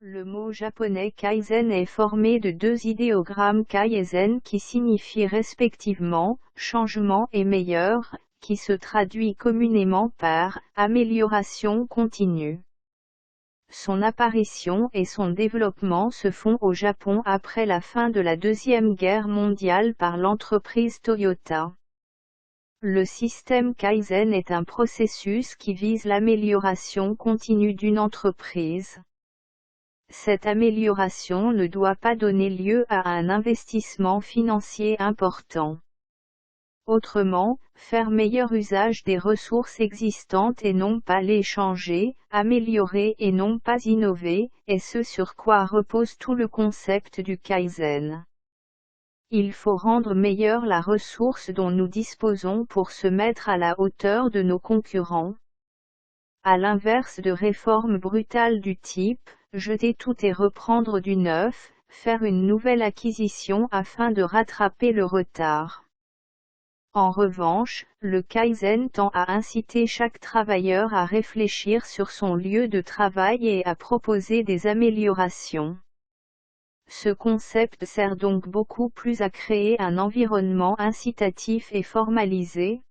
Le mot japonais kaizen est formé de deux idéogrammes kaizen qui signifient respectivement « changement » et « meilleur », qui se traduit communément par « amélioration continue ». Son apparition et son développement se font au Japon après la fin de la Deuxième Guerre mondiale par l'entreprise Toyota. Le système Kaizen est un processus qui vise l'amélioration continue d'une entreprise. Cette amélioration ne doit pas donner lieu à un investissement financier important. Autrement, faire meilleur usage des ressources existantes et non pas les changer, améliorer et non pas innover, est ce sur quoi repose tout le concept du Kaizen. Il faut rendre meilleure la ressource dont nous disposons pour se mettre à la hauteur de nos concurrents. À l'inverse de réformes brutales du type « jeter tout et reprendre du neuf », faire une nouvelle acquisition afin de rattraper le retard. En revanche, le Kaizen tend à inciter chaque travailleur à réfléchir sur son lieu de travail et à proposer des améliorations. Ce concept sert donc beaucoup plus à créer un environnement incitatif et formalisé.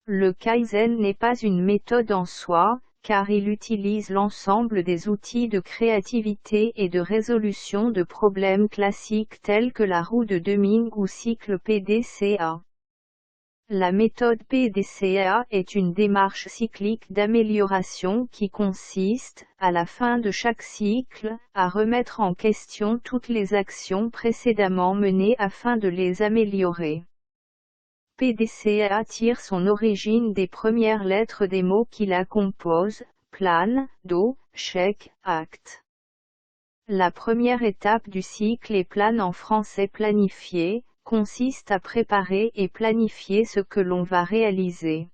Le Kaizen n'est pas une méthode en soi, car il utilise l'ensemble des outils de créativité et de résolution de problèmes classiques tels que la roue de Deming ou cycle PDCA. La méthode PDCA est une démarche cyclique d'amélioration qui consiste, à la fin de chaque cycle, à remettre en question toutes les actions précédemment menées afin de les améliorer. PDCA tire son origine des premières lettres des mots qui la composent, plan, do, chèque, acte. La première étape du cycle est plan en français planifié, consiste à préparer et planifier ce que l'on va réaliser.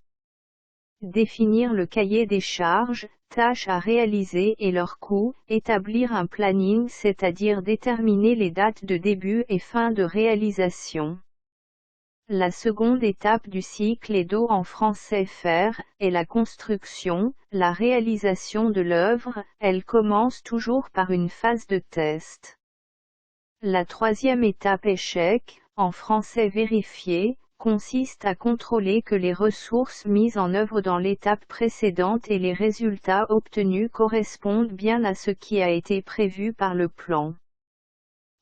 Définir le cahier des charges, tâches à réaliser et leurs coûts, établir un planning c'est-à-dire déterminer les dates de début et fin de réalisation. La seconde étape du cycle est do en français faire, est la construction, la réalisation de l'œuvre, elle commence toujours par une phase de test. La troisième étape échec, en français vérifier, consiste à contrôler que les ressources mises en œuvre dans l'étape précédente et les résultats obtenus correspondent bien à ce qui a été prévu par le plan.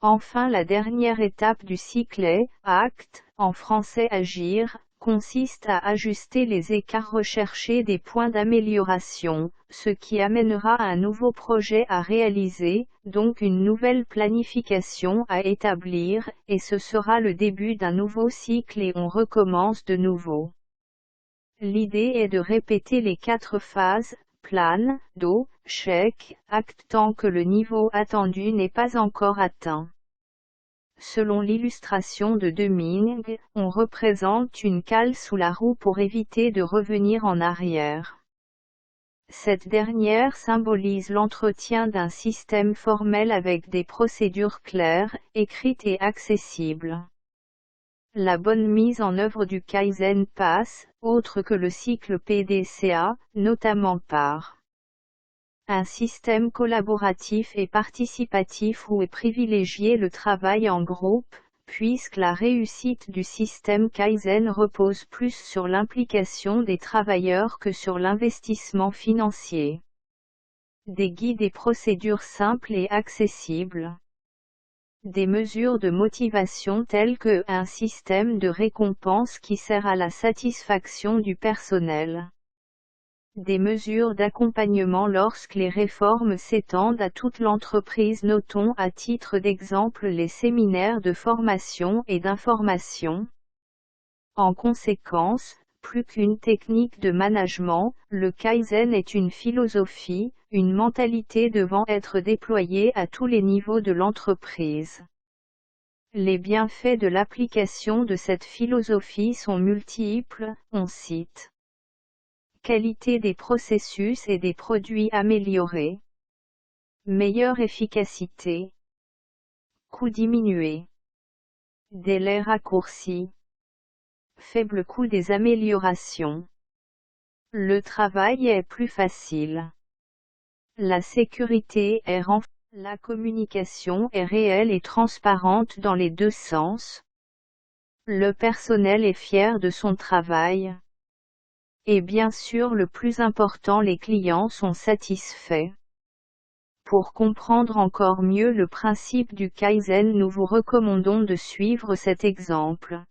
Enfin, la dernière étape du cycle est « acte », en français agir, consiste à ajuster les écarts recherchés des points d'amélioration, ce qui amènera un nouveau projet à réaliser, donc une nouvelle planification à établir, et ce sera le début d'un nouveau cycle et on recommence de nouveau. L'idée est de répéter les 4 phases, plan, do, chèque, acte tant que le niveau attendu n'est pas encore atteint. Selon l'illustration de Deming, on représente une cale sous la roue pour éviter de revenir en arrière. Cette dernière symbolise l'entretien d'un système formel avec des procédures claires, écrites et accessibles. La bonne mise en œuvre du Kaizen passe, autre que le cycle PDCA, notamment par un système collaboratif et participatif où est privilégié le travail en groupe, puisque la réussite du système Kaizen repose plus sur l'implication des travailleurs que sur l'investissement financier. Des guides et procédures simples et accessibles. Des mesures de motivation telles que un système de récompense qui sert à la satisfaction du personnel. Des mesures d'accompagnement lorsque les réformes s'étendent à toute l'entreprise. Notons à titre d'exemple les séminaires de formation et d'information. En conséquence, plus qu'une technique de management, le Kaizen est une philosophie, une mentalité devant être déployée à tous les niveaux de l'entreprise. Les bienfaits de l'application de cette philosophie sont multiples, on cite qualité des processus et des produits améliorés. Meilleure efficacité. Coût diminué. Délai raccourci. Faible coût des améliorations. Le travail est plus facile. La sécurité est renforcée. La communication est réelle et transparente dans les deux sens. Le personnel est fier de son travail. Et bien sûr, le plus important, les clients sont satisfaits. Pour comprendre encore mieux le principe du Kaizen, nous vous recommandons de suivre cet exemple.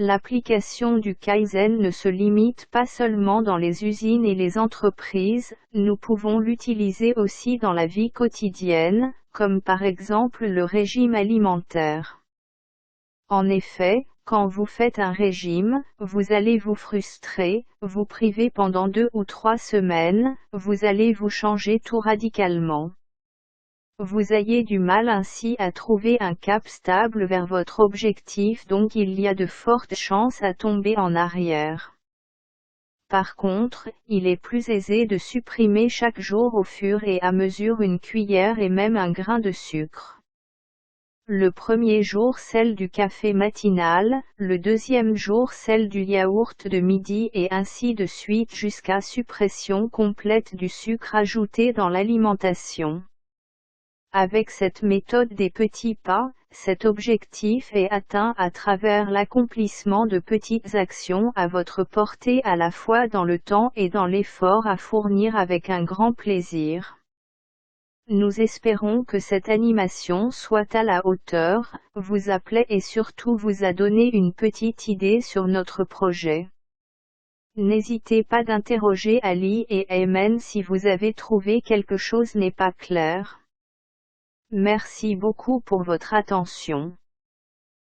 L'application du Kaizen ne se limite pas seulement dans les usines et les entreprises, nous pouvons l'utiliser aussi dans la vie quotidienne, comme par exemple le régime alimentaire. En effet, quand vous faites un régime, vous allez vous frustrer, vous priver pendant 2 ou 3 semaines, vous allez vous changer tout radicalement. Vous ayez du mal ainsi à trouver un cap stable vers votre objectif, donc il y a de fortes chances à tomber en arrière. Par contre, il est plus aisé de supprimer chaque jour au fur et à mesure une cuillère et même un grain de sucre. Le premier jour celle du café matinal, le deuxième jour celle du yaourt de midi et ainsi de suite jusqu'à suppression complète du sucre ajouté dans l'alimentation. Avec cette méthode des petits pas, cet objectif est atteint à travers l'accomplissement de petites actions à votre portée à la fois dans le temps et dans l'effort à fournir avec un grand plaisir. Nous espérons que cette animation soit à la hauteur, vous a plu et surtout vous a donné une petite idée sur notre projet. N'hésitez pas d'interroger Ali et Ayman si vous avez trouvé quelque chose n'est pas clair. Merci beaucoup pour votre attention.